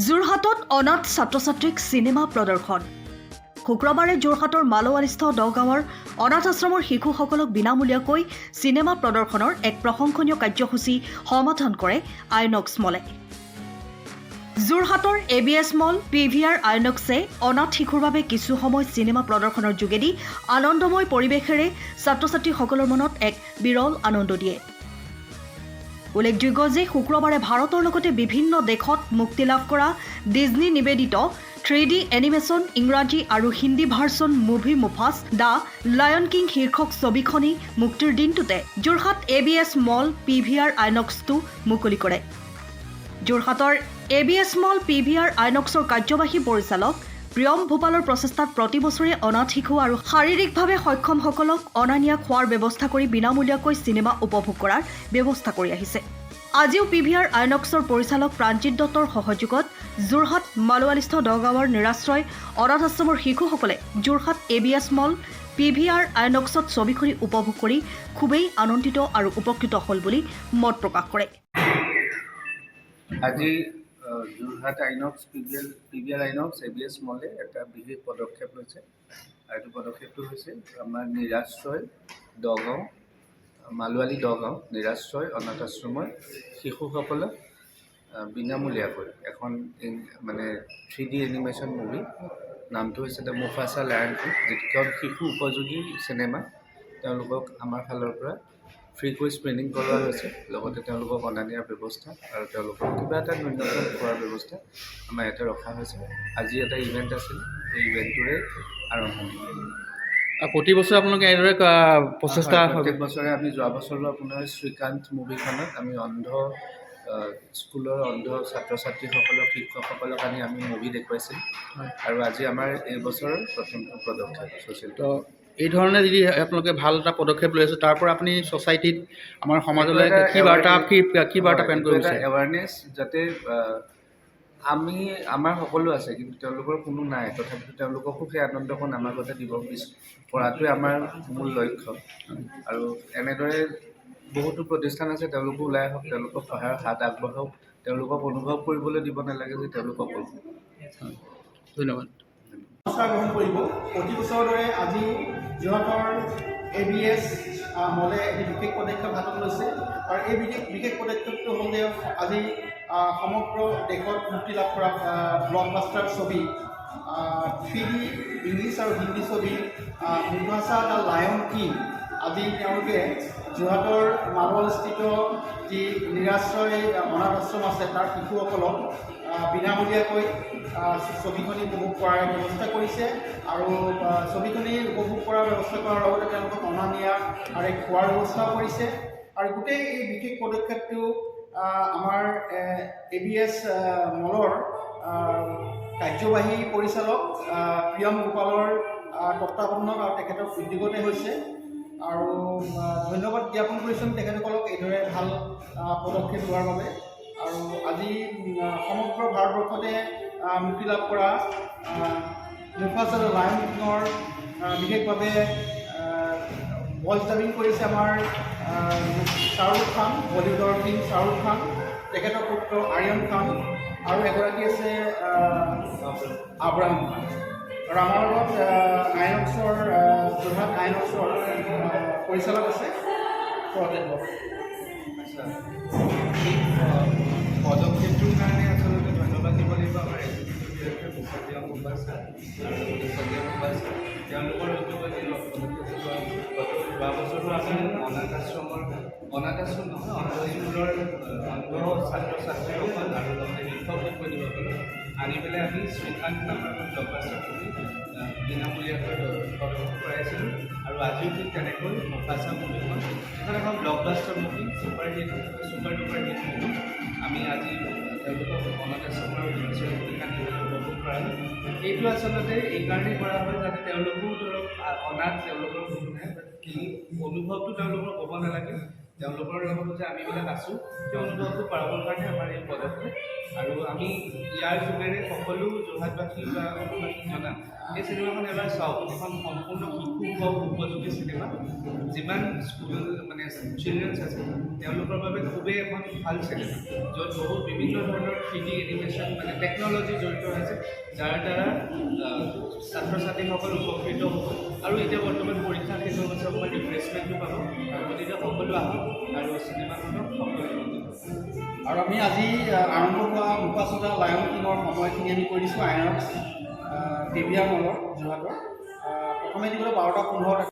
যোৰহাটত অনাথ ছাত্ৰ ছাত্ৰীক চিনেমা প্ৰদৰ্শন। শুক্ৰবাৰে যোৰহাটৰ মালোৱালিস্থ 10 গাঁৱৰ অনাথ আশ্ৰমৰ শিশুসকলক বিনামূলীয়াকৈ চিনেমা প্ৰদৰ্শনৰ এক প্ৰশংসনীয় কাৰ্যসূচী সমাধান কৰে আইনক্স মলে। যোৰহাটৰ ABS মল PVR আইনক্সে অনাথ শিশুৰ বাবে কিছু সময় চিনেমা প্ৰদৰ্শনৰ যোগেদি আনন্দময় পৰিৱেশেৰে ছাত্ৰ ছাত্ৰীসকলৰ মনত এক বিৰল আনন্দ দিয়ে। উল্লেখযোগ্য যে শুক্ৰবাৰে ভাৰতৰ লগতে বিভিন্ন দেশত মুক্তি লাভ কৰা ডিজনী নিবেদিত 3D এনিমেশ্যন ইংৰাজী আৰু Hindi version movie Mufasa the lion king শীৰ্ষক ছবিখনি মুক্তিৰ দিনটোতে যোৰহাট ABS মল PVR আইনক্সটো মুকলি কৰে। যোৰহাটৰ ABS মল PVR আইনক্সৰ কাৰ্যবাহী পৰিচালক প্ৰিয়ম ভূপালৰ প্ৰচেষ্টাত প্ৰতি বছৰে অনাথ শিশু আৰু শাৰীৰিকভাৱে সক্ষমসকলক অনা নিয়া খোৱাৰ ব্যৱস্থা কৰি বিনামূলীয়াকৈ চিনেমা উপভোগ কৰাৰ ব্যৱস্থা কৰি আহিছে। আজিও PVR আইনক্সৰ পৰিচালক প্ৰাঞ্জিত দত্তৰ সহযোগত যোৰহাট মালোৱালিস্থ 10 গাঁৱৰ নিৰাশ্ৰয় অনাথ আশ্ৰমৰ শিশুসকলে যোৰহাট ABS মল PVR আইনক্সত ছবিখনি উপভোগ কৰি খুবেই আনন্দিত আৰু উপকৃত হ'ল বুলি মত প্ৰকাশ কৰে। আজি Jorhat INOX PVR INOX ABS মলে এটা বিশেষ পদক্ষেপ লৈছে আৰু এইটো পদক্ষেপটো হৈছে আমাৰ নিৰাশ্ৰয় 10 গাঁও মালোৱালি 10 গাঁও নিৰাশ্ৰয় অনাথ আশ্ৰমৰ শিশুসকলক বিনামূলীয়াকৈ এখন মানে 3D এনিমেশ্যন মুভি নামটো হৈছে দ্য মুফাছা লায়ন কিং, যিখন শিশু উপযোগী চিনেমা তেওঁলোকক আমাৰ ফালৰ পৰা ফ্ৰীকৈ স্ক্ৰিনিং কৰোৱা হৈছে। লগতে তেওঁলোকক অনা নিয়াৰ ব্যৱস্থা আৰু তেওঁলোকক কিবা এটা ন্যূনতম খোৱাৰ ব্যৱস্থা আমাৰ ইয়াতে ৰখা হৈছে। আজি এটা ইভেণ্ট আছিল, এই ইভেণ্টটোৰে আৰম্ভণি। প্ৰতি বছৰে আপোনালোকে এইদৰে প্ৰচেষ্টা প্ৰত্যেক বছৰে আমি যোৱা বছৰো আপোনাৰ শ্ৰীকান্ত মুভিখনত আমি স্কুলৰ অন্ধ ছাত্ৰ ছাত্ৰীসকলক শিক্ষকসকলক আনি আমি মুভি দেখুৱাইছিলোঁ আৰু আজি আমাৰ এই বছৰৰ প্ৰথমটো পদক্ষেপ হৈছিল। তো এই ধৰণে যদি আপোনালোকে ভাল এটা পদক্ষেপ লৈ আছে, তাৰ পৰা আপুনি ছ'চাইটিত আমাৰ সমাজলৈ কি বাৰ্তা প্ৰেৰণ কৰিব বিচাৰে? এৱাৰনেছ যাতে আমাৰ সকলো আছে কিন্তু তেওঁলোকৰ কোনো নাই, তথাপিতো তেওঁলোককো সেই আনন্দকণ আমাৰ কথা দিব পৰাটোৱে আমাৰ মূল লক্ষ্য। আৰু এনেদৰে বহুতো প্ৰতিষ্ঠান আছে, তেওঁলোকো ওলাই আহক, তেওঁলোকক সহায়ৰ হাত আগবঢ়াওক, তেওঁলোকক অনুভৱ কৰিবলৈ দিব নালাগে যে তেওঁলোক অকল। ধন্যবাদ। গ্ৰহণ কৰিব। প্ৰতি বছৰৰ দৰে আজি যোৰহাটৰ ABS মলে এটি বিশেষ পদক্ষেপ হাতত লৈছে আৰু এই বিশেষ পদক্ষেপটো হ'ল যে আজি সমগ্ৰ দেশত মুক্তি লাভ কৰা ব্লকবাষ্টাৰ ছবি 3D ইংলিছ আৰু হিন্দী ছবি মুফাছা দ্য লায়ন কিং আজি তেওঁলোকে যোৰহাটৰ মালোৱালিস্থিত যি নিৰাশ্ৰয় অনাথ আশ্ৰম আছে তাৰ শিশুসকলক বিনামূলীয়াকৈ ছবিখনি উপভোগ কৰাৰ ব্যৱস্থা কৰিছে আৰু ছবিখনি উপভোগ কৰাৰ ব্যৱস্থা কৰাৰ লগতে তেওঁলোকক অনা নিয়া আৰু খোৱাৰ ব্যৱস্থাও কৰিছে। আৰু গোটেই এই বিশেষ পদক্ষেপটো আমাৰ ABS মলৰ কাৰ্যবাহী পৰিচালক প্ৰিয়ম গোপালৰ তত্বাৱধানত আৰু তেখেতৰ উদ্যোগতে হৈছে। আৰু ধন্যবাদ জ্ঞাপন কৰিছোঁ তেখেতসকলক এইদৰে ভাল পদক্ষেপ লোৱাৰ বাবে। আৰু আজি সমগ্ৰ ভাৰতবৰ্ষতে মুক্তি লাভ কৰা মুফাছা দ্য লায়ন কিঙৰ বিশেষভাৱে ভইচ ডাবিং কৰিছে আমাৰ শ্বাহৰুখ খান, বলিউডৰ কিং শ্বাহৰুখ খান, তেখেতৰ পুত্ৰ আৰ্যন খান আৰু এগৰাকী আছে আব্ৰাহাম খান। আৰু আমাৰ লগত আইনক্সৰ যোৰহাট আইনক্সৰ পৰিচালক আছে পদক্ষেপটোৰ কাৰণে আচলতে ধন্যবাদ দিব লাগিব আমাৰ মুফাছা মুফাছা তেওঁলোকৰ উদ্যোগত যোৱা বছৰো আমি অনাথ আশ্ৰম নহয় অন্ধ স্কুলৰ অন্ধ ছাত্ৰ ছাত্ৰীসকল আৰু লগতে শিক্ষক শিক্ষয়িত্ৰীসকলক আনি পেলাই আমি শ্ৰীকান্ত নামৰ এখন ব্লকবাষ্টাৰ মুভি বিনামূলীয়াকৈ প্ৰদৰ্শন কৰাইছিলোঁ। আৰু আজিও ঠিক তেনেকৈ মুফাছা মুভিখন এখন এখন blockbuster movie super duper hit movie আমি আজি তেওঁলোকক অনাথ আশ্ৰমৰ উপভোগ কৰালোঁ। এইটো আচলতে এইকাৰণেই কৰা হয় যাতে তেওঁলোকো ধৰক অনাথ, তেওঁলোকৰ কোনো নাই, অনুভৱটো তেওঁলোকৰ ক'ব নালাগে, তেওঁলোকৰ লগত যে আমিবিলাক আছোঁ সেই অনুভৱটো পাবৰ কাৰণে আমাৰ এই পদক্ষেপ আৰু আমি ইয়াৰ যোগেৰে সকলো যোৰহাটবাসী বা অসমবাসীক জনাম এই চিনেমাখন এবাৰ চাওক এখন সম্পূৰ্ণ শিশু উপযোগী চিনেমা যিমান স্কুল মানে চিলড্ৰেনছ আছে তেওঁলোকৰ বাবে খুবেই এখন ভাল চিনেমা য'ত বহুত বিভিন্ন ধৰণৰ 3D এনিমেশ্যন মানে টেকন'লজি জড়িত আছে যাৰ দ্বাৰা ছাত্ৰ ছাত্ৰীসকল উপকৃত হ'ব আৰু এতিয়া বৰ্তমান পৰীক্ষা শেষ হৈ গৈছে অকণমান ৰিফ্ৰেছমেণ্টটো পাব আৰু গতিকে সকলো আহক আৰু চিনেমাখনক সকলো আৰু আমি আজি আৰম্ভ হোৱা মুকাচুদা লায়ন কিঙৰ সময়খিনি আমি কৰি দিছোঁ আইনক্স PVR মলৰ যোৰহাটৰ প্ৰথমে দিবলৈ 12:15